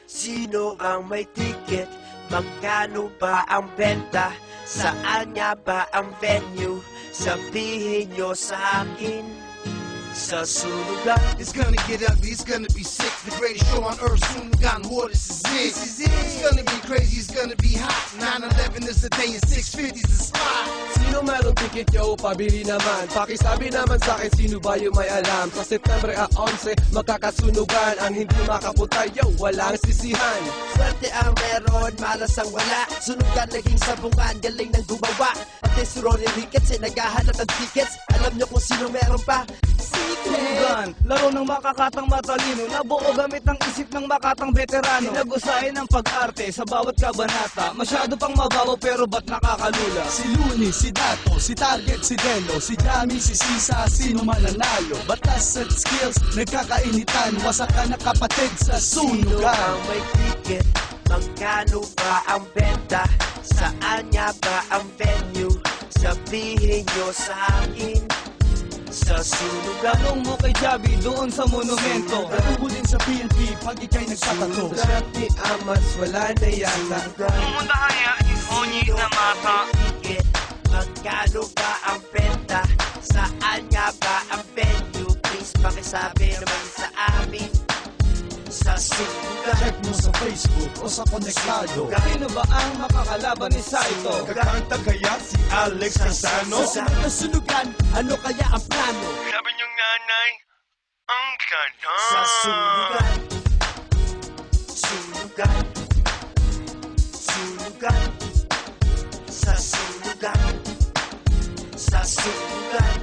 Sino ang may ticket? Magkano ba ang benta? Saan nga ba ang venue? Sabihin nyo sa akin. Sa sunugan, it's gonna get ugly, it's gonna be sick. The greatest show on earth, Sunugan War, this is it. It's gonna be crazy, it's gonna be hot. 9/11 is the day and 650 is the spot. Sino meron ticket yo? Pabili naman. Pakisabi naman sa akin, sino ba yung may alam? Sa September 11, magkakasunugan. Ang hindi makapunta yo, walang sisihan. swerte ang meron, malas ang wala. Sunugan naging sabungan, galing ng gumawa. Pati si Ronnie Ricketts ay naghahanap ng tickets. Alam nyo kung sino meron pa? Sunugan, laro ng makakatang matalino, nabuo gamit ng isip ng makatang veterano. Tinagusahin ng pag-arte sa bawat kabanata. Masyado pang mababaw pero ba't nakakalula? Si Luni, si Dato, si Target, si Delo, si Jami, si Sisa, sino mananalo? Batas at skills, nagkakainitan, wasak ka na kapatid sa Sino sunugan. ang may ticket? Magkano ba ang benta? Saan nga ba ang venue? Sabihin nyo sa akin. Sa sunugan. Tanong mo kay Javi doon sa monumento. Katubo din sa PNP pag ikay nagtatato. Sunugan ni Amas, wala na yata. Pumunta kaya Honyi na mata. ticket. Magkano ba ang benta? Saan nga ba ang venue? Please pakisabi naman sa amin. Sa sunugan. Check mo sa Facebook o sa Konektado. Sino ba ang makakalaban ni Saito? Kakanta kaya si Alex Casano? Sa sunugan, ano kaya ang plano? Sabi niyong nanay, ang ganda. Sa sunugan. Sunugan. Sunugan. Sa sunugan. Sa sunugan.